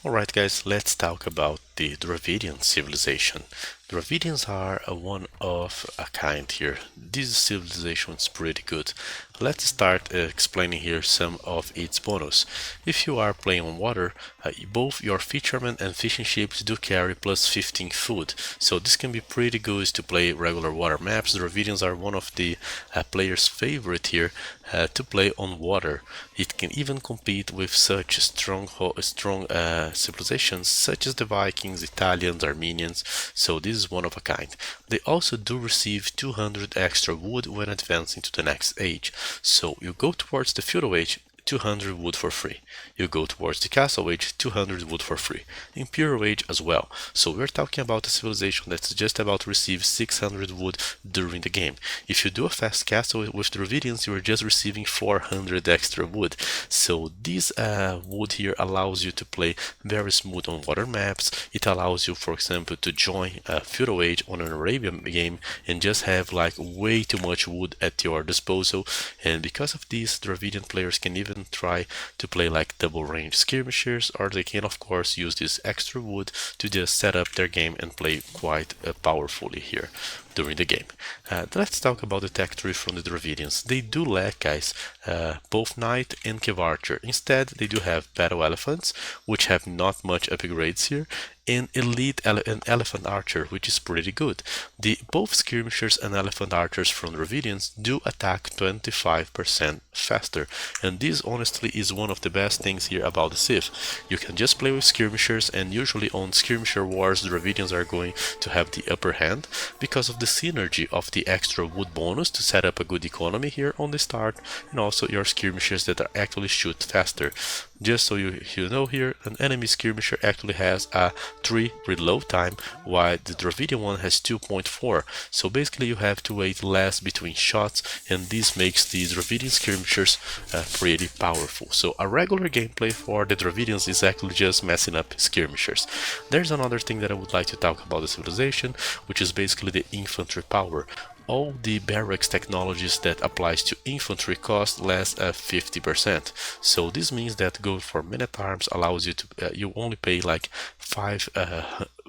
Alright guys, let's talk about the Dravidian Civilization. Dravidians are a one of a kind here. This civilization is pretty good. Let's start explaining here some of its bonus. If you are playing on water, both your fishermen and fishing ships do carry plus 15 food, so this can be pretty good to play regular water maps. Dravidians are one of the players' favorite here to play on water. It can even compete with such strong civilizations such as the Vikings, Italians, Armenians, so this is one of a kind. They also do receive 200 extra wood when advancing to the next age. So you go towards the feudal age, 200 wood for free. You go towards the castle age, 200 wood for free. Imperial age as well. So we're talking about a civilization that's just about to receive 600 wood during the game. If you do a fast castle with Dravidians, you are just receiving 400 extra wood. So this wood here allows you to play very smooth on water maps. It allows you, for example, to join a feudal age on an Arabian game and just have like way too much wood at your disposal. And because of this, Dravidian players can even try to play like double range skirmishers, or they can of course use this extra wood to just set up their game and play quite powerfully here during the game. Let's talk about the tech tree from the Dravidians. They do lack, guys, both knight and cave archer. Instead, they do have battle elephants, which have not much upgrades here, and elite elephant archer, which is pretty good. Both skirmishers and elephant archers from Dravidians do attack 25% faster, and this honestly is one of the best things here about the Civ. You can just play with skirmishers, and usually on skirmisher wars Dravidians are going to have the upper hand because of the synergy of the extra wood bonus to set up a good economy here on the start, and also your skirmishers that are actually shoot faster. Just so you know here, an enemy skirmisher actually has a 3 reload time, while the Dravidian one has 2.4. So basically you have to wait less between shots, and this makes the Dravidian skirmishers pretty powerful. So a regular gameplay for the Dravidians is actually just messing up skirmishers. There's another thing that I would like to talk about the civilization, which is basically the infantry power. All the barracks technologies that applies to infantry cost less 50%. So this means that gold for men-at-arms allows you to you only pay like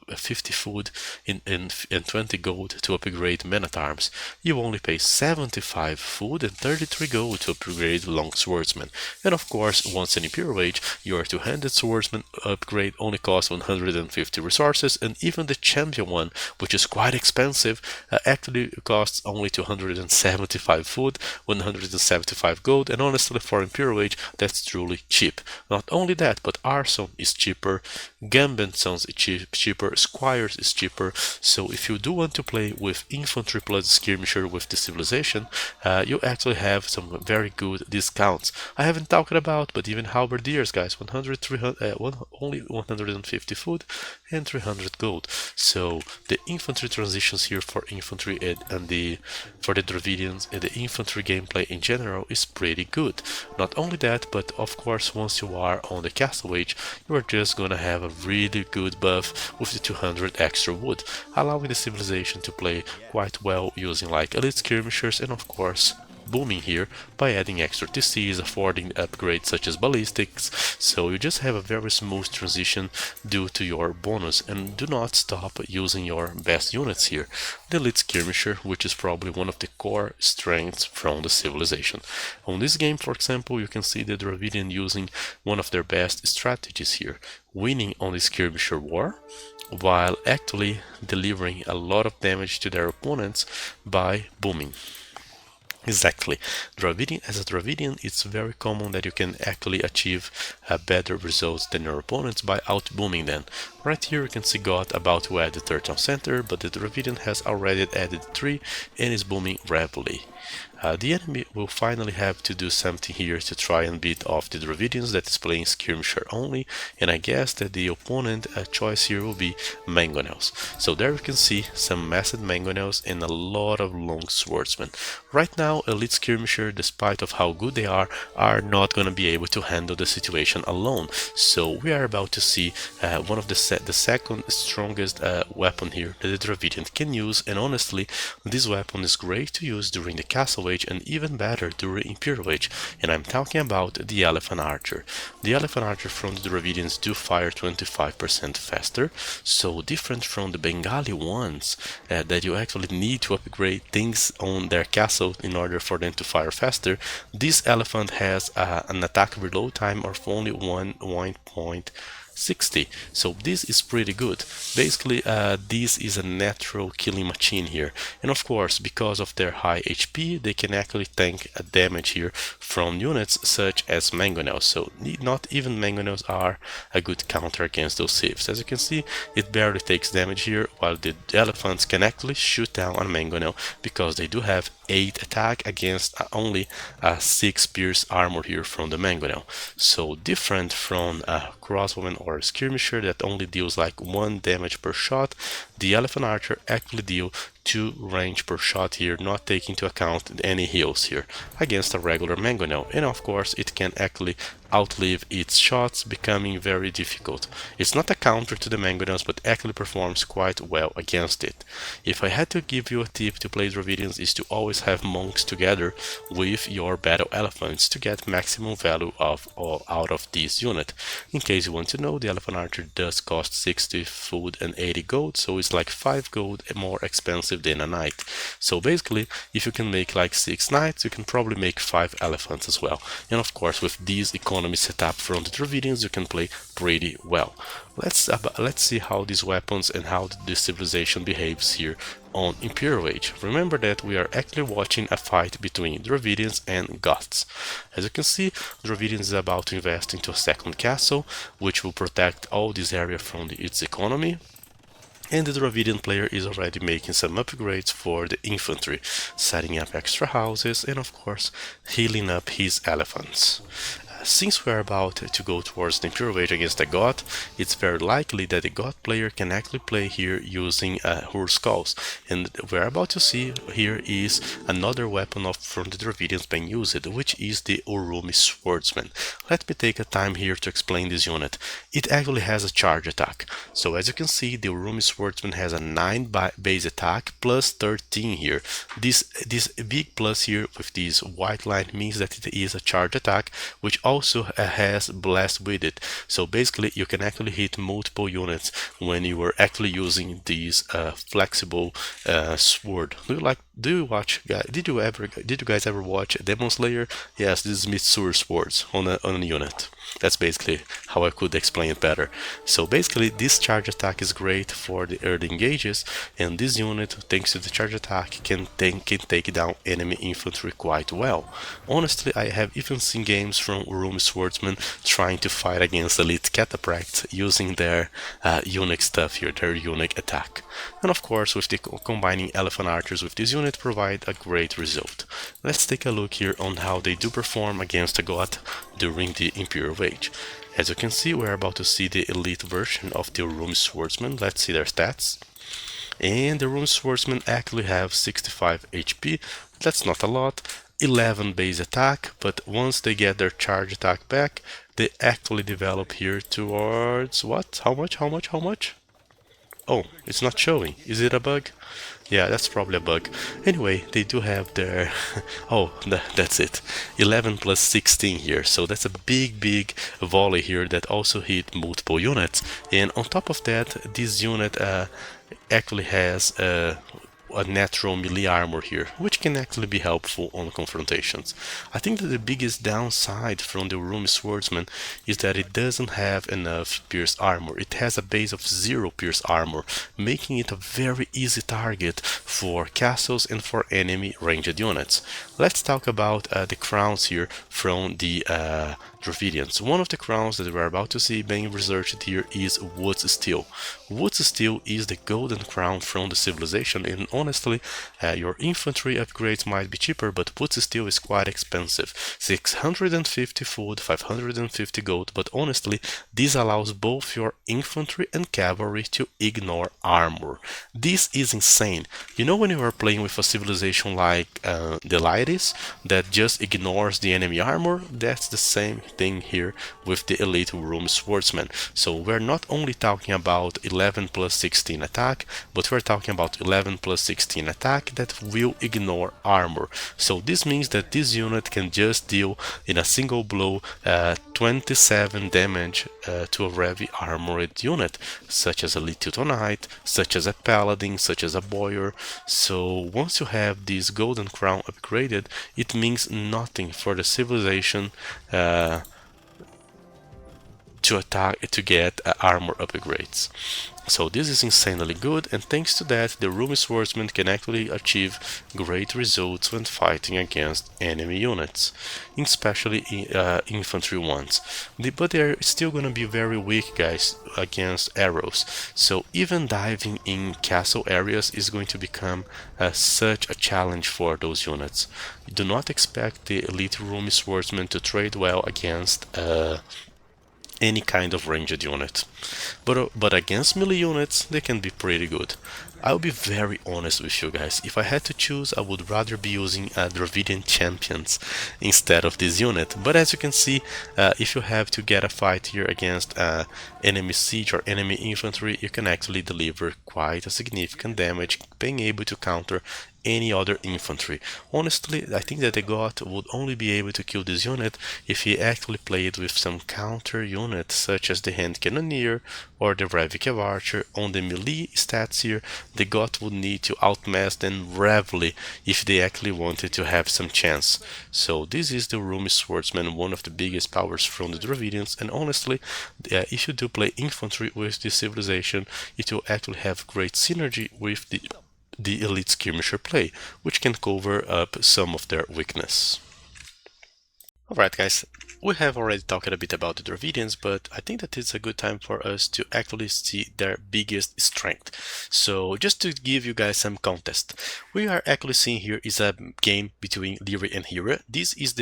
50 food and 20 gold to upgrade men-at-arms. You only pay 75 food and 33 gold to upgrade long swordsman. And of course, once in Imperial Age, your two-handed swordsman upgrade only costs 150 resources, and even the champion one, which is quite expensive, actually costs only 275 food, 175 gold, and honestly for Imperial Age, that's truly cheap. Not only that, but Arson is cheaper, Gambit Sons is cheaper, Squires is cheaper. So if you do want to play with infantry plus skirmisher with the civilization, you actually have some very good discounts. I haven't talked about, but even halberdiers, guys, 100, 300, only 150 food and 300 gold. So the infantry transitions here for infantry and for the Dravidians and the infantry gameplay in general is pretty good. Not only that, but of course once you are on the castle age, you are just gonna have a really good buff with the 200 extra wood, allowing the civilization to play quite well using like elite skirmishers and of course booming here by adding extra TCs, affording upgrades such as ballistics. So you just have a very smooth transition due to your bonus, and do not stop using your best units here. The elite skirmisher, which is probably one of the core strengths from the civilization. On this game, for example, you can see the Dravidian using one of their best strategies here, winning on the skirmisher war, while actually delivering a lot of damage to their opponents by booming. Exactly. As a Dravidian, it's very common that you can actually achieve better results than your opponents by out-booming them. Right here you can see God about to add the third town center, but the Dravidian has already added 3 and is booming rapidly. The enemy will finally have to do something here to try and beat off the Dravidians that is playing skirmisher only, and I guess that the opponent choice here will be mangonels. So there you can see some massive mangonels and a lot of long swordsmen. Right now, elite skirmisher, despite of how good they are not going to be able to handle the situation alone. So we are about to see one of the second strongest weapon here that the Dravidian can use, and honestly, this weapon is great to use during the castle Medieval Age and even better during Imperial Age, and I'm talking about the Elephant Archer. The Elephant Archer from the Dravidians do fire 25% faster, so different from the Bengali ones that you actually need to upgrade things on their castle in order for them to fire faster. This elephant has an attack reload time of only 1.60, so this is pretty good. Basically, this is a natural killing machine here, and of course, because of their high HP, they can actually tank damage here from units such as mangonels. So not even mangonels are a good counter against those civs. As you can see, it barely takes damage here, while the elephants can actually shoot down a mangonel because they do have 8 attack against only 6 pierce armor here from the mangonel. So different from a crossbowman or a skirmisher that only deals like 1 damage per shot, the elephant archer actually deal 2 range per shot here, not taking into account any heals here against a regular mangonel, and of course it can actually outlive its shots, becoming very difficult. It's not a counter to the mangonels, but actually performs quite well against it. If I had to give you a tip to play Dravidians, is to always have monks together with your battle elephants to get maximum value out of this unit. In case you want to know, the elephant archer does cost 60 food and 80 gold, so it's like 5 gold more expensive than a knight. So basically, if you can make like 6 knights, you can probably make 5 elephants as well. And of course, with this economy setup from the Dravidians, you can play pretty well. Let's see how these weapons and how the civilization behaves here on Imperial Age. Remember that we are actually watching a fight between Dravidians and Goths. As you can see, Dravidians is about to invest into a second castle, which will protect all this area from its economy. And the Dravidian player is already making some upgrades for the infantry, setting up extra houses and of course healing up his elephants. Since we are about to go towards the Imperial Age against the Goth, it's very likely that the Goth player can actually play here using Hurskulls, and we're about to see here is another weapon from the Dravidians being used, which is the Urumi Swordsman. Let me take a time here to explain this unit. It actually has a charge attack, so as you can see, the Urumi Swordsman has a 9 base attack plus 13 here. This big plus here with this white line means that it is a charge attack, which also has blast with it. So basically you can actually hit multiple units when you are actually using this flexible sword. Did you guys ever watch Demon Slayer? Yes, this is Mitsuru swords on a unit. That's basically how I could explain it better. So basically this charge attack is great for the early engages, and this unit, thanks to the charge attack, can take down enemy infantry quite well. Honestly, I have even seen games from Urumi Swordsmen trying to fight against elite cataphracts using their unique stuff here, their unique attack. And of course, with the combining elephant archers with this unit provide a great result. Let's take a look here on how they do perform against a Goth during the Imperial Age. As you can see, we're about to see the elite version of the Urumi Swordsman. Let's see their stats. And the Urumi Swordsmen actually have 65 HP. That's not a lot. 11 base attack, but once they get their charge attack back, they actually develop here towards what? How much? Oh, it's not showing. Is it a bug? Yeah, that's probably a bug. Anyway, they do have their... oh, that's it. 11 plus 16 here. So that's a big volley here that also hit multiple units. And on top of that, this unit actually has a natural melee armor here, which can actually be helpful on confrontations. I think that the biggest downside from the Urumi Swordsman is that it doesn't have enough pierce armor. It has a base of 0 pierce armor, making it a very easy target for castles and for enemy ranged units. Let's talk about the crowns here from the Dravidians. One of the crowns that we're about to see being researched here is Wood's Steel. Wood's Steel is the golden crown from the civilization, and honestly, your infantry upgrades might be cheaper, but Wood's Steel is quite expensive. 650 food, 550 gold, but honestly, this allows both your infantry and cavalry to ignore armor. This is insane. You know when you are playing with a civilization like the Laides that just ignores the enemy armor? That's the same thing here with the elite room swordsman. So we're not only talking about 11 plus 16 attack, but we're talking about 11 plus 16 attack that will ignore armor. So this means that this unit can just deal in a single blow 27 damage to a heavy armored unit, such as a Elite Teutonite, such as a Paladin, such as a Boyar. So once you have this Golden Crown upgraded, it means nothing for the civilization to get armor upgrades. So this is insanely good, and thanks to that, the Rune Swordsman can actually achieve great results when fighting against enemy units, especially infantry ones. But they're still gonna be very weak, guys, against arrows. So even diving in castle areas is going to become such a challenge for those units. Do not expect the elite Rune Swordsman to trade well against any kind of ranged unit, but against melee units they can be pretty good. I'll be very honest with you guys, if I had to choose I would rather be using Dravidian champions instead of this unit, but as you can see, if you have to get a fight here against enemy siege or enemy infantry, you can actually deliver quite a significant damage, being able to counter any other infantry. Honestly, I think that the god would only be able to kill this unit if he actually played with some counter unit, such as the hand cannoneer or the Revicav archer. On the melee stats here, the god would need to outmass them heavily if they actually wanted to have some chance. So this is the Rune Swordsman, one of the biggest powers from the Dravidians, and honestly, if you do play infantry with this civilization, it will actually have great synergy with the elite skirmisher play, which can cover up some of their weakness. Alright guys, we have already talked a bit about the Dravidians, but I think that it's a good time for us to actually see their biggest strength. So just to give you guys some context, we are actually seeing here is a game between Lyria and Hera. This is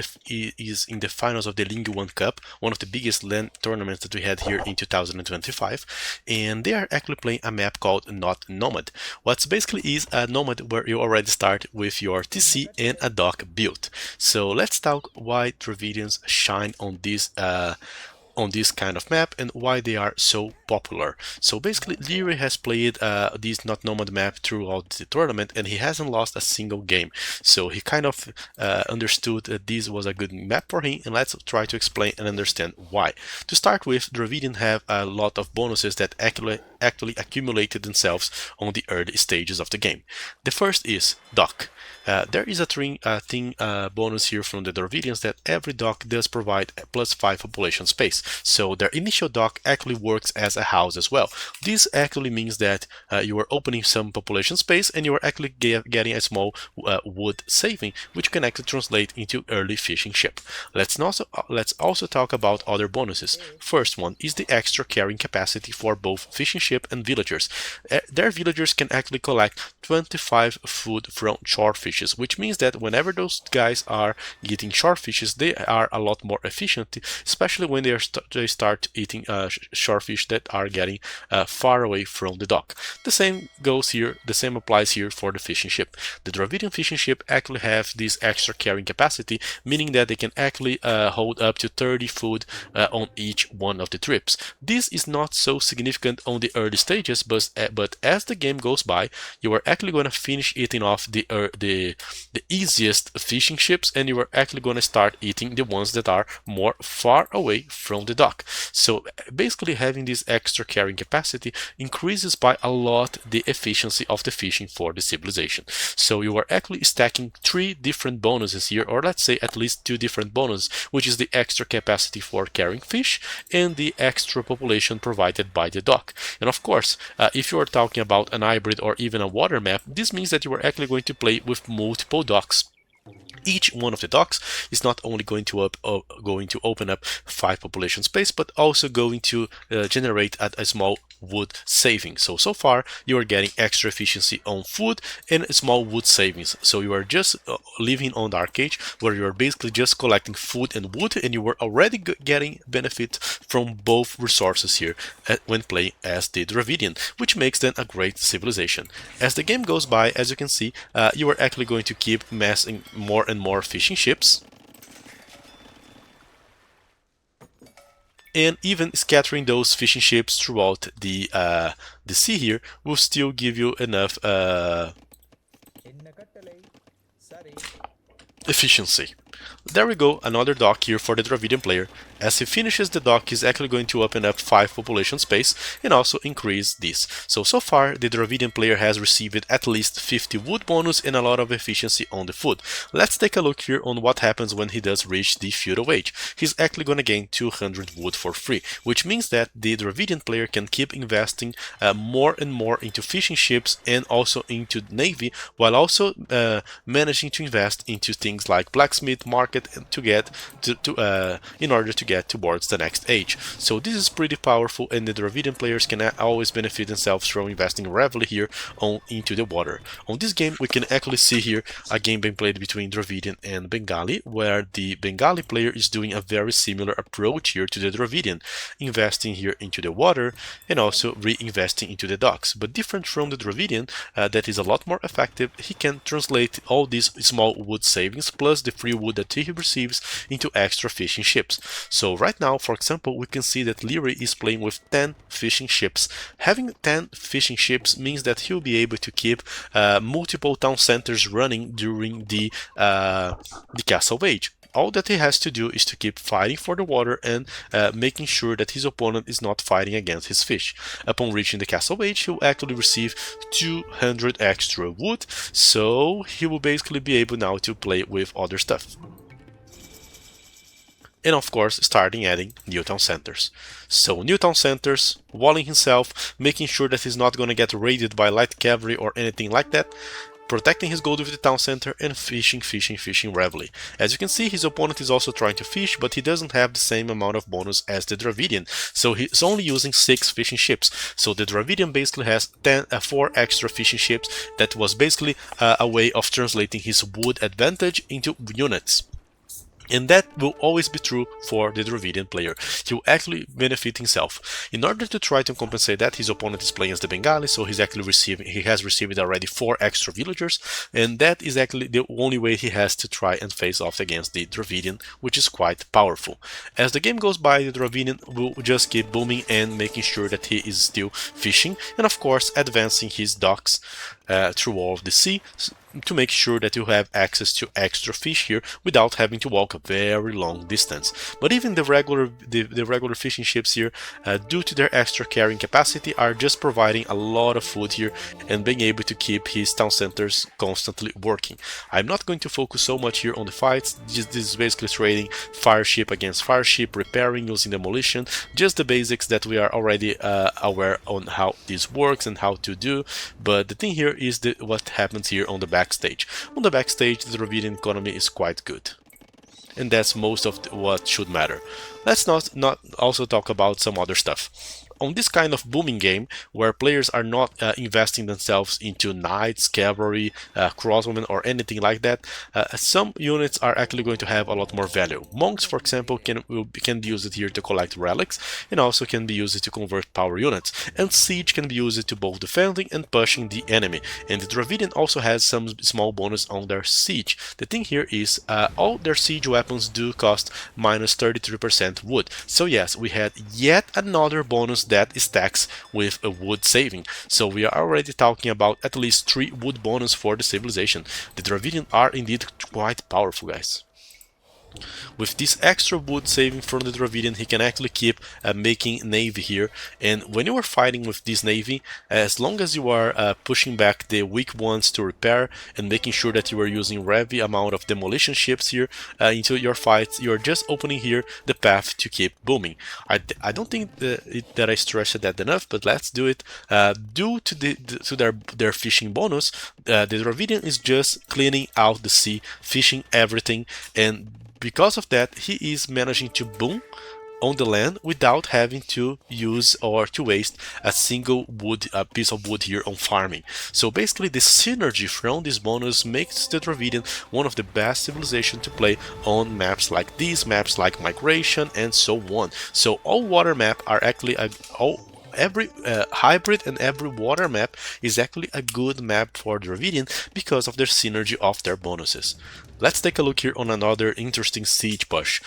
in the finals of the Ling 1 Cup, one of the biggest LAN tournaments that we had here in 2025, and they are actually playing a map called Not Nomad. What basically is a Nomad where you already start with your TC and a dock build. So let's talk why Dravidians shine on this kind of map and why they are so popular. So basically, Lyria has played this Not Nomad map throughout the tournament and he hasn't lost a single game. So he kind of understood that this was a good map for him, and let's try to explain and understand why. To start with, Dravidian have a lot of bonuses that actually accumulated themselves on the early stages of the game. The first is Dock. There is a thing bonus here from the Dravidians that every dock does provide +5 population space. So their initial dock actually works as a house as well. This actually means that you are opening some population space and you are actually getting a small wood saving, which can actually translate into early fishing ship. Let's also talk about other bonuses. First one is the extra carrying capacity for both fishing ship and villagers. Their villagers can actually collect 25 food from shore fishes, which means that whenever those guys are getting shore fishes, they are a lot more efficient, especially when they start eating shore fish that are getting far away from the dock. The same goes here, the same applies here for the fishing ship. The Dravidian fishing ship actually have this extra carrying capacity, meaning that they can actually hold up to 30 food on each one of the trips. This is not so significant on the early stages, but as the game goes by, you are actually going to finish eating off the easiest fishing ships, and you are actually going to start eating the ones that are more far away from the dock. So basically, having this extra carrying capacity increases by a lot the efficiency of the fishing for the civilization. So you are actually stacking 3 different bonuses here, or let's say at least 2 different bonuses, which is the extra capacity for carrying fish and the extra population provided by the dock. And of course, if you are talking about an hybrid or even a water map, this means that you are actually going to play with multiple docks. Each one of the docks is not only going to open up 5 population space, but also going to generate a small wood saving. So far you are getting extra efficiency on food and small wood savings. So you are just living on Dark Age, where you are basically just collecting food and wood, and you are already getting benefit from both resources here when playing as the Dravidian, which makes them a great civilization. As the game goes by, as you can see, you are actually going to keep massing more and more fishing ships. and even scattering those fishing ships throughout the sea here will still give you enough efficiency. There we go, another dock here for the Dravidian player. As he finishes the dock, he's actually going to open up 5 population space and also increase this. So far, the Dravidian player has received at least 50 wood bonus and a lot of efficiency on the food. Let's take a look here on what happens when he does reach the feudal age. He's actually going to gain 200 wood for free, which means that the Dravidian player can keep investing more and more into fishing ships and also into navy, while also managing to invest into things like blacksmith, market, and to get in order to get towards the next age. So this is pretty powerful, and the Dravidian players can always benefit themselves from investing heavily here into the water. On this game, we can actually see here a game being played between Dravidian and Bengali, where the Bengali player is doing a very similar approach here to the Dravidian, investing here into the water and also reinvesting into the docks. But different from the Dravidian, that is a lot more effective, he can translate all these small wood savings plus the free wood that he receives into extra fishing ships. So right now, for example, we can see that Leary is playing with 10 fishing ships. Having 10 fishing ships means that he'll be able to keep multiple town centers running during the castle age. All that he has to do is to keep fighting for the water and making sure that his opponent is not fighting against his fish. Upon reaching the castle age, he'll actually receive 200 extra wood, so he will basically be able now to play with other stuff. And of course, starting adding new town centers. So new town centers, walling himself, making sure that he's not going to get raided by light cavalry or anything like that, protecting his gold with the town center, and fishing heavily. As you can see, his opponent is also trying to fish, but he doesn't have the same amount of bonus as the Dravidian, so he's only using 6 fishing ships. So the Dravidian basically has 4 extra fishing ships. That was basically a way of translating his wood advantage into units. And that will always be true for the Dravidian player. He will actually benefit himself. In order to try to compensate that, his opponent is playing as the Bengali, so he has received already 4 extra villagers, and that is actually the only way he has to try and face off against the Dravidian, which is quite powerful. As the game goes by, the Dravidian will just keep booming and making sure that he is still fishing, and of course advancing his docks through all of the sea, to make sure that you have access to extra fish here without having to walk a very long distance. But even the regular fishing ships here, due to their extra carrying capacity, are just providing a lot of food here and being able to keep his town centers constantly working. I'm not going to focus so much here on the fights. This is basically trading fire ship against fire ship, repairing, using demolition, just the basics that we are already aware on how this works and how to do. But the thing here is what happens here on the backstage. On the backstage, the Dravidian economy is quite good, and that's most of what should matter. Let's not also talk about some other stuff. On this kind of booming game, where players are not investing themselves into knights, cavalry, crossbowmen, or anything like that, some units are actually going to have a lot more value. Monks, for example, can be used here to collect relics, and also can be used to convert power units. And siege can be used to both defending and pushing the enemy. And the Dravidian also has some small bonus on their siege. The thing here is all their siege weapons do cost minus 33% wood. So yes, we had yet another bonus that stacks with a wood saving. So we are already talking about at least 3 wood bonus for the civilization. The Dravidian are indeed quite powerful, guys. With this extra wood saving from the Dravidian, he can actually keep making navy here. And when you are fighting with this navy, as long as you are pushing back the weak ones to repair and making sure that you are using heavy amount of demolition ships here into your fights, you are just opening here the path to keep booming. I don't think that I stressed that enough, but let's do it. Due to their fishing bonus, the Dravidian is just cleaning out the sea, fishing everything, and because of that, he is managing to boom on the land without having to use or to waste a single piece of wood here on farming. So basically, the synergy from this bonus makes the Dravidian one of the best civilizations to play on maps like these, maps like Migration, and so on. So all water map are actually all every hybrid and every water map is actually a good map for Dravidian because of their synergy of their bonuses. Let's take a look here on another interesting siege push.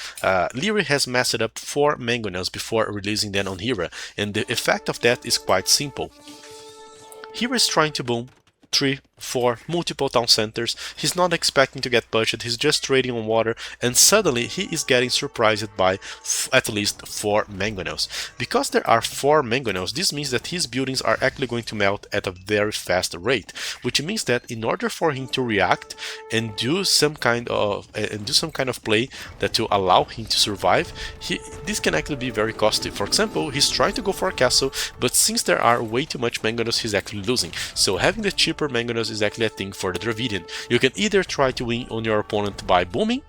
Leary has messed up 4 mangonels before releasing them on Hera, and the effect of that is quite simple. Hera is trying to boom 3, 4 multiple town centers. He's not expecting to get pushed, he's just trading on water, and suddenly he is getting surprised by at least 4 mangonels. Because there are 4 mangonels, this means that his buildings are actually going to melt at a very fast rate, which means that in order for him to react and do some kind of play that will allow him to survive, this can actually be very costly. For example, he's trying to go for a castle, but since there are way too much mangonels, he's actually losing. So having the cheaper mangonels is actually a thing for the Dravidian. You can either try to win on your opponent by booming,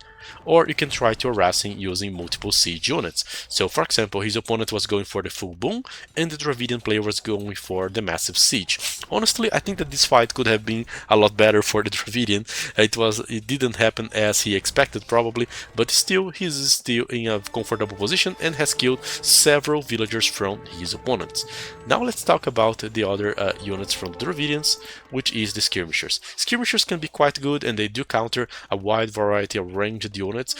or you can try to harass him using multiple siege units. So for example, his opponent was going for the full boom and the Dravidian player was going for the massive siege. Honestly, I think that this fight could have been a lot better for the Dravidian. It didn't happen as he expected probably, but still he's still in a comfortable position and has killed several villagers from his opponents. Now let's talk about the other units from the Dravidians, which is the skirmishers. Skirmishers can be quite good and they do counter a wide variety of ranged units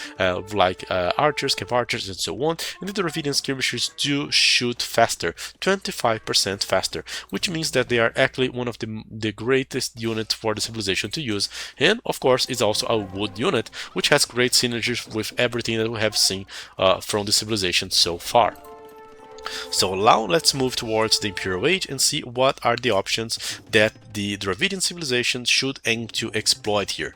like archers, cav archers, and so on. And the Dravidian skirmishers do shoot faster, 25% faster, which means that they are actually one of the greatest units for the civilization to use. And of course, it's also a wood unit, which has great synergies with everything that we have seen from the civilization so far. So now let's move towards the Imperial Age and see what are the options that the Dravidian civilization should aim to exploit here.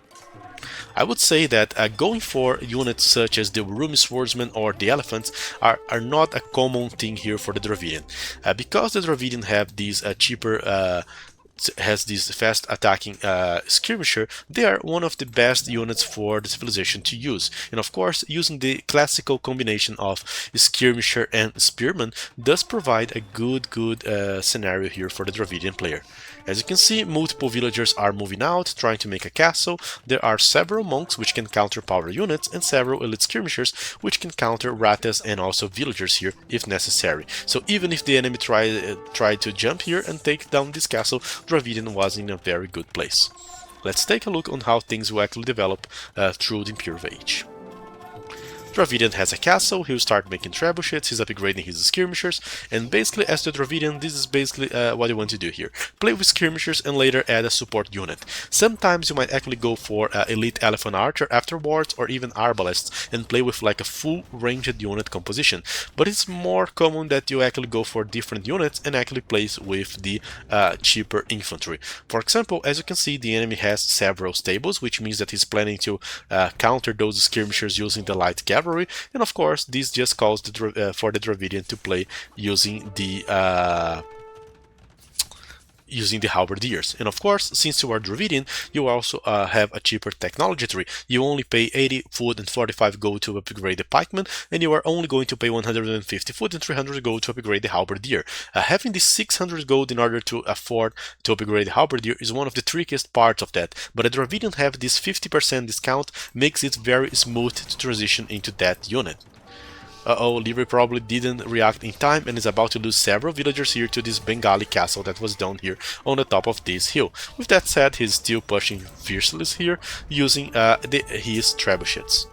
I would say that going for units such as the Rumi Swordsmen or the Elephants are not a common thing here for the Dravidian. Because the Dravidian have these has this fast attacking skirmisher, they are one of the best units for the civilization to use. And of course, using the classical combination of skirmisher and spearman does provide a good scenario here for the Dravidian player. As you can see, multiple villagers are moving out, trying to make a castle. There are several monks which can counter power units and several elite skirmishers which can counter ratas and also villagers here if necessary. So even if the enemy tried to jump here and take down this castle, Dravidian was in a very good place. Let's take a look on how things will actually develop through the Imperial Age. Dravidian has a castle, he'll start making trebuchets, he's upgrading his skirmishers, and basically as the Dravidian, this is basically what you want to do here. Play with skirmishers and later add a support unit. Sometimes you might actually go for elite elephant archer afterwards or even arbalists and play with like a full ranged unit composition, but it's more common that you actually go for different units and actually plays with the cheaper infantry. For example, as you can see, the enemy has several stables, which means that he's planning to counter those skirmishers using the light cavalry. And of course, this just calls for the Dravidian to play using the halberdiers. And of course, since you are Dravidian, you also have a cheaper technology tree. You only pay 80 food and 45 gold to upgrade the pikeman, and you are only going to pay 150 food and 300 gold to upgrade the halberdier. Having this 600 gold in order to afford to upgrade the halberdier is one of the trickiest parts of that, but a Dravidian have this 50% discount makes it very smooth to transition into that unit. Leary probably didn't react in time and is about to lose several villagers here to this Bengali castle that was down here on the top of this hill. With that said, he's still pushing fiercely here using his trebuchets.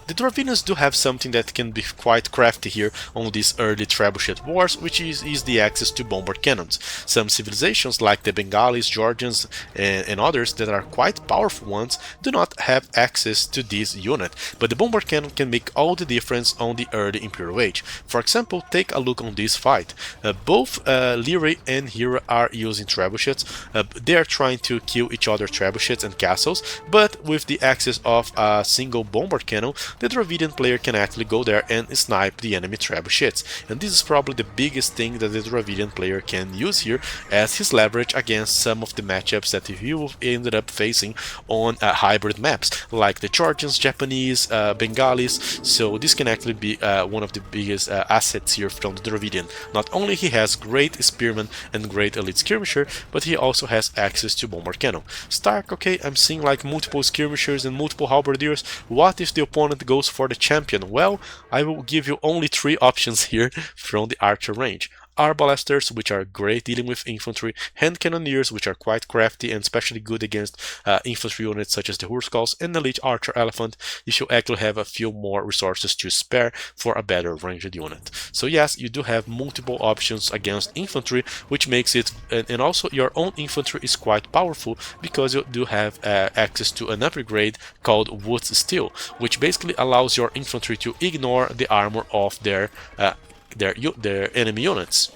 The Dravidians do have something that can be quite crafty here on these early trebuchet wars, which is the access to bombard cannons. Some civilizations like the Bengalis, Georgians, and others that are quite powerful ones do not have access to this unit, but the bombard cannon can make all the difference on the early Imperial Age. For example, take a look on this fight. Both Leary and Hera are using trebuchets. They are trying to kill each other trebuchets and castles, but with the access of a single bombard cannon, the Dravidian player can actually go there and snipe the enemy trebuchets. And this is probably the biggest thing that the Dravidian player can use here as his leverage against some of the matchups that he will ended up facing on hybrid maps, like the Georgians, Japanese, Bengalis. So this can actually be one of the biggest assets here from the Dravidian. Not only he has great spearman and great elite skirmisher, but he also has access to bombard cannon. Stark, okay, I'm seeing like multiple skirmishers and multiple halberdiers. What if the opponent goes for the champion? Well, I will give you only 3 options here from the archer range. arbalesters, which are great dealing with infantry, hand cannoneers, which are quite crafty and especially good against infantry units such as the Hurskalls, and elite archer elephant if you actually have a few more resources to spare for a better ranged unit. So yes, you do have multiple options against infantry, which makes it, and also your own infantry is quite powerful because you do have access to an upgrade called Wood Steel, which basically allows your infantry to ignore the armor of their enemy units,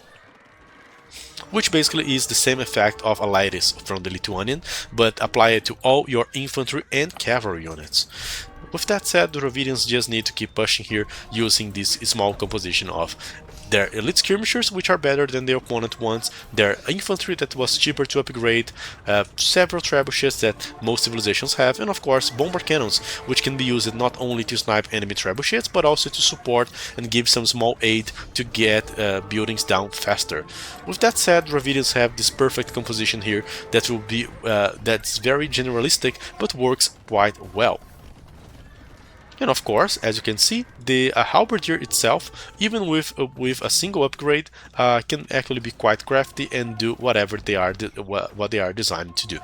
which basically is the same effect of Alitis from the Lithuanian, but apply it to all your infantry and cavalry units. With that said, the Dravidians just need to keep pushing here using this small composition of their elite skirmishers, which are better than the opponent ones, their infantry that was cheaper to upgrade, several trebuchets that most civilizations have, and of course bomber cannons, which can be used not only to snipe enemy trebuchets but also to support and give some small aid to get buildings down faster. With that said, Dravidians have this perfect composition here that will be that's very generalistic but works quite well. And of course, as you can see, the halberdier itself, even with a single upgrade, can actually be quite crafty and do whatever what they are designed to do.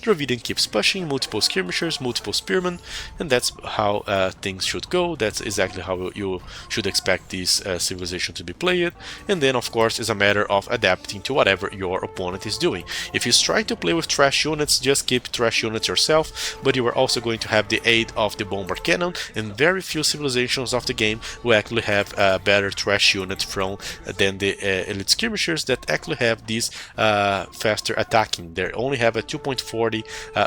Dravidian keeps pushing, multiple skirmishers, multiple spearmen, and that's how things should go. That's exactly how you should expect this civilization to be played. And then, of course, it's a matter of adapting to whatever your opponent is doing. If he's trying to play with trash units, just keep trash units yourself, but you are also going to have the aid of the bomber cannon, and very few civilizations of the game will actually have a better trash unit than the elite skirmishers that actually have this faster attacking. They only have a 2.40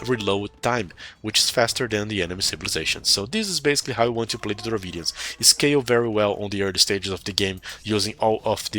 reload time, which is faster than the enemy civilization. So this is basically how you want to play the Dravidians. Scale very well on the early stages of the game using all of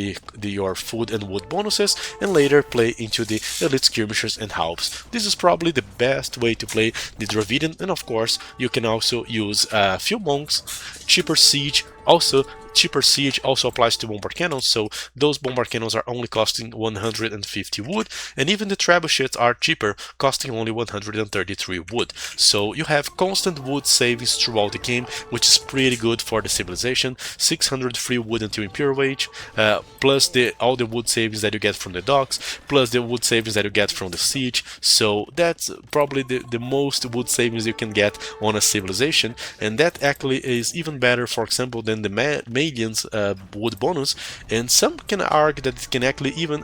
your food and wood bonuses, and later play into the elite skirmishers and halves. This is probably the best way to play the Dravidian, and of course you can also use a few monks, cheaper siege. Also, cheaper siege also applies to bomber cannons, so those bomber cannons are only costing 150 wood, and even the trebuchets are cheaper, costing only 133 wood. So you have constant wood savings throughout the game, which is pretty good for the civilization. 600 free wood until Imperial Age, plus all the wood savings that you get from the docks, plus the wood savings that you get from the siege. So that's probably the most wood savings you can get on a civilization, and that actually is even better, for example, than the Malian's wood bonus, and some can argue that it can actually even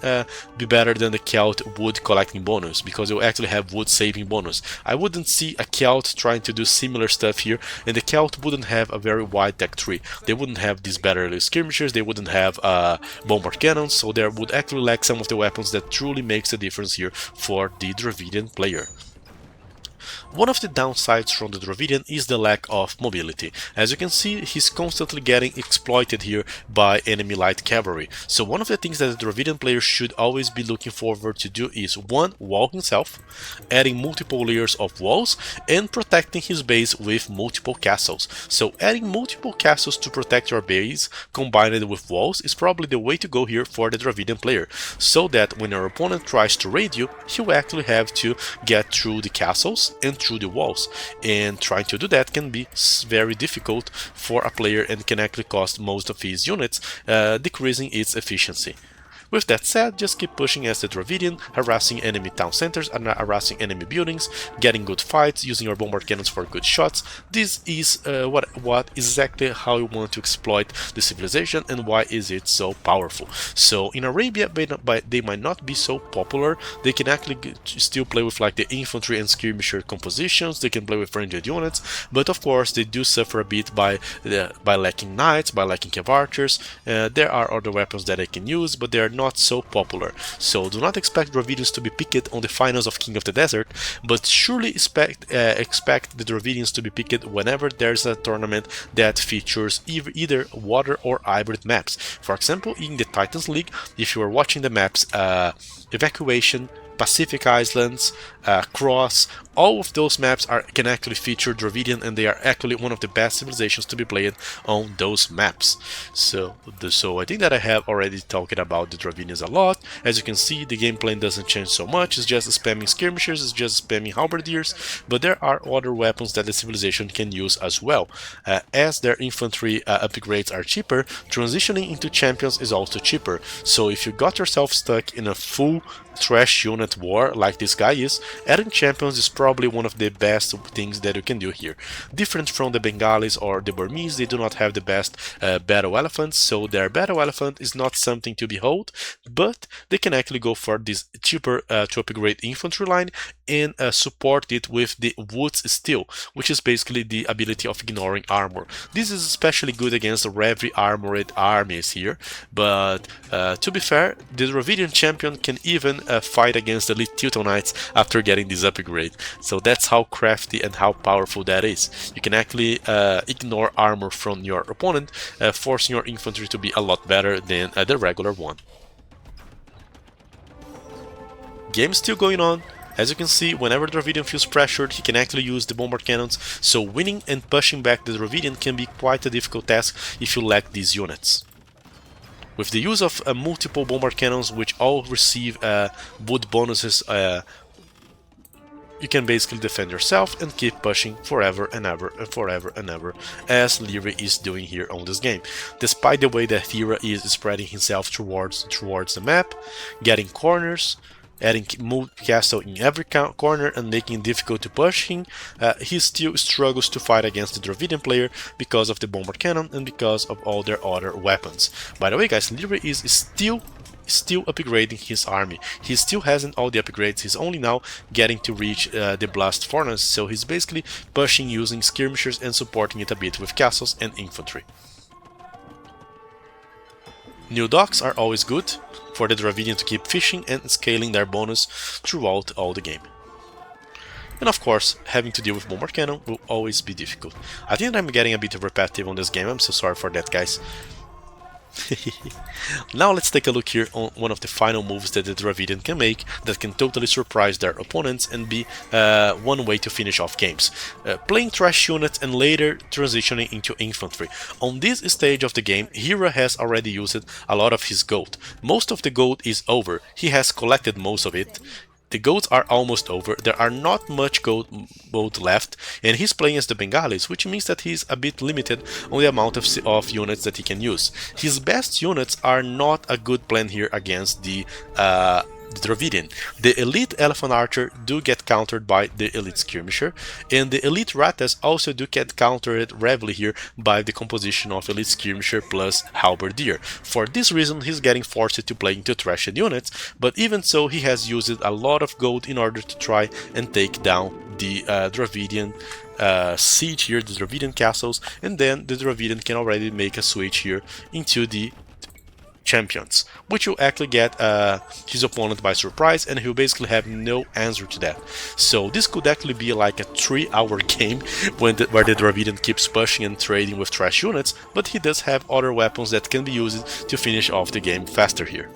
be better than the Celt wood collecting bonus, because you actually have wood saving bonus. I wouldn't see a Celt trying to do similar stuff here, and the Celt wouldn't have a very wide tech tree. They wouldn't have these better skirmishers, they wouldn't have bomber cannons, so they would actually lack some of the weapons that truly makes a difference here for the Dravidian player. One of the downsides from the Dravidian is the lack of mobility. As you can see, he's constantly getting exploited here by enemy light cavalry. So one of the things that the Dravidian player should always be looking forward to do is 1. Wall himself, adding multiple layers of walls, and protecting his base with multiple castles. So adding multiple castles to protect your base combined with walls is probably the way to go here for the Dravidian player, so that when your opponent tries to raid you, he will actually have to get through the castles and through the walls, and trying to do that can be very difficult for a player and can actually cost most of his units, decreasing its efficiency. With that said, just keep pushing as the Dravidian, harassing enemy town centers and harassing enemy buildings, getting good fights, using your bomber cannons for good shots. This is what exactly how you want to exploit the civilization and why is it so powerful. So in Arabia, they might not be so popular. They can actually still play with like the infantry and skirmisher compositions. They can play with ranged units, but of course they do suffer a bit by lacking knights, by lacking cav archers. There are other weapons that they can use, but they are not so popular. So do not expect Dravidians to be picked on the finals of King of the Desert, but surely expect the Dravidians to be picked whenever there's a tournament that features either water or hybrid maps. For example, in the Titans League, if you are watching the maps Evacuation, Pacific Islands, Cross. All of those maps can actually feature Dravidian, and they are actually one of the best civilizations to be played on those maps. So I think that I have already talked about the Dravidians a lot. As you can see, the game plan doesn't change so much. It's just spamming skirmishers, it's just spamming halberdiers, but there are other weapons that the civilization can use as well. As their infantry upgrades are cheaper, transitioning into champions is also cheaper. So if you got yourself stuck in a full trash unit war like this guy is, adding champions is probably one of the best things that you can do here. Different from the Bengalis or the Burmese, they do not have the best battle elephants, so their battle elephant is not something to behold, but they can actually go for this cheaper to upgrade infantry line and support it with the Woods Steel, which is basically the ability of ignoring armor. This is especially good against heavy armored armies here, but to be fair, the Dravidian champion can even fight against elite Teutonites after getting this upgrade. So that's how crafty and how powerful that is. You can actually ignore armor from your opponent, forcing your infantry to be a lot better than the regular one. Game is still going on. As you can see, whenever Dravidian feels pressured, he can actually use the bombard cannons, so winning and pushing back the Dravidian can be quite a difficult task if you lack these units. With the use of multiple bombard cannons, which all receive wood bonuses, you can basically defend yourself and keep pushing forever and ever and forever and ever, as Lyra is doing here on this game. Despite the way that Hira is spreading himself towards the map, getting corners, adding castle in every corner and making it difficult to push him, he still struggles to fight against the Dravidian player because of the bombard cannon and because of all their other weapons. By the way, guys, Lyra is still upgrading his army. He still hasn't all the upgrades. He's only now getting to reach the blast furnace, so he's basically pushing using skirmishers and supporting it a bit with castles and infantry. New docks are always good for the Dravidian to keep fishing and scaling their bonus throughout all the game. And of course, having to deal with bombard cannon will always be difficult. I think I'm getting a bit repetitive on this game, I'm so sorry for that, guys. Now let's take a look here on one of the final moves that the Dravidian can make that can totally surprise their opponents and be one way to finish off games. Playing trash units and later transitioning into infantry. On this stage of the game, Hira has already used a lot of his gold. Most of the gold is over, he has collected most of it. The golds are almost over, there are not much gold left, and he's playing as the Bengalis, which means that he's a bit limited on the amount of units that he can use. His best units are not a good plan here against the Dravidian. The elite elephant archer do get countered by the elite skirmisher, and the elite ratas also do get countered heavily here by the composition of elite skirmisher plus halberdier. For this reason, he's getting forced to play into trashed units, but even so, he has used a lot of gold in order to try and take down the Dravidian siege here, the Dravidian castles, and then the Dravidian can already make a switch here into the champions, which will actually get his opponent by surprise, and he'll basically have no answer to that. So this could actually be like a 3-hour game where the Dravidian keeps pushing and trading with trash units, but he does have other weapons that can be used to finish off the game faster here.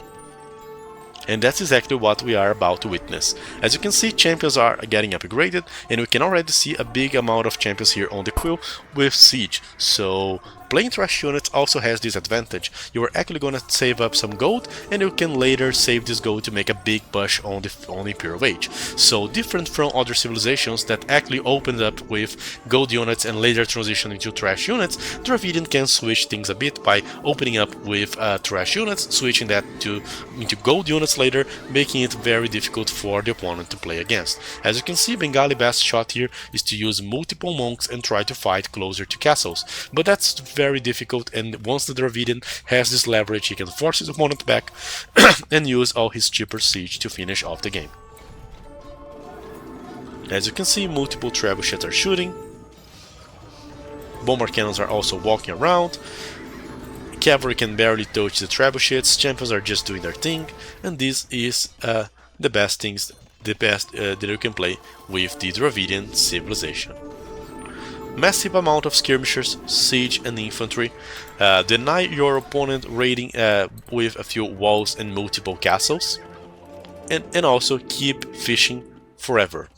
And that's exactly what we are about to witness. As you can see, champions are getting upgraded, and we can already see a big amount of champions here on the quill with siege. So playing trash units also has this advantage. You are actually going to save up some gold, and you can later save this gold to make a big push on the Imperial Age. So different from other civilizations that actually opened up with gold units and later transition into trash units, Dravidian can switch things a bit by opening up with trash units, switching that into gold units later, making it very difficult for the opponent to play against. As you can see, Bengali best shot here is to use multiple monks and try to fight closer to castles, but that's very difficult, and once the Dravidian has this leverage, he can force his opponent back and use all his cheaper siege to finish off the game. As you can see, multiple trebuchets are shooting, bombard cannons are also walking around, cavalry can barely touch the trebuchets, champions are just doing their thing, and this is the best that you can play with the Dravidian Civilization. Massive amount of skirmishers, siege and infantry. Deny your opponent raiding with a few walls and multiple castles. and also keep fishing forever.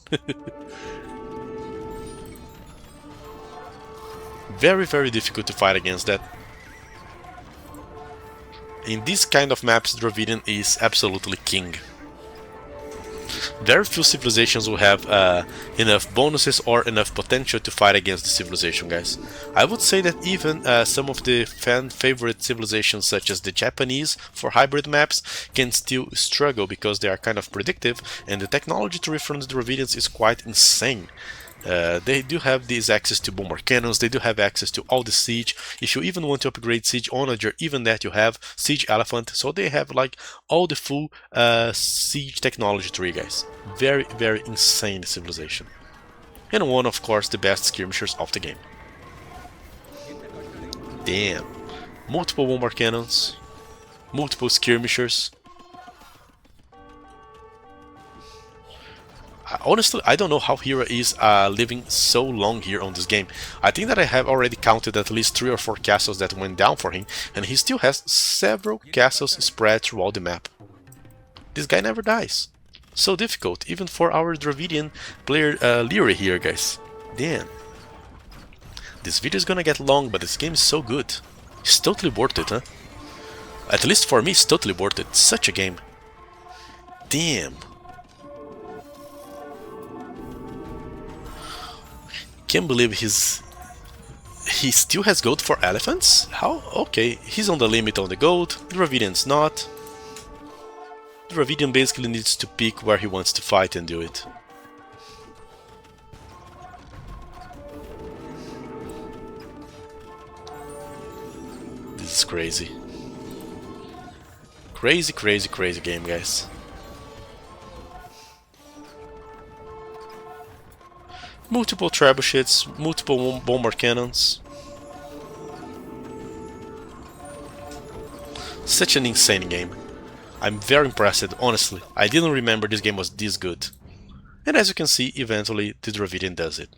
Very, very difficult to fight against that. In this kind of maps, Dravidian is absolutely king. Very few civilizations will have enough bonuses or enough potential to fight against the civilization, guys. I would say that even some of the fan-favorite civilizations, such as the Japanese for hybrid maps, can still struggle because they are kind of predictive, and the technology tree from the Dravidians is quite insane. They do have this access to bomber cannons, they do have access to all the siege. If you even want to upgrade siege onager, even that you have siege elephant, so they have like all the full siege technology tree, guys. Very, very insane civilization. And one, of course, the best skirmishers of the game. Damn. Multiple bomber cannons, multiple skirmishers. Honestly, I don't know how Hira is living so long here on this game. I think that I have already counted at least 3 or 4 castles that went down for him, and he still has several castles spread throughout the map. This guy never dies. So difficult, even for our Dravidian player Lyra here, guys. Damn. This video is gonna get long, but this game is so good. It's totally worth it, huh? At least for me, it's totally worth it. Such a game. Damn. Can't believe he still has gold for elephants? How? Okay, he's on the limit on the gold, Dravidian's not. Dravidian basically needs to pick where he wants to fight and do it. This is crazy. Crazy, crazy, crazy game, guys. Multiple trebuchets, multiple bomber cannons. Such an insane game. I'm very impressed, honestly. I didn't remember this game was this good. And as you can see, eventually the Dravidian does it.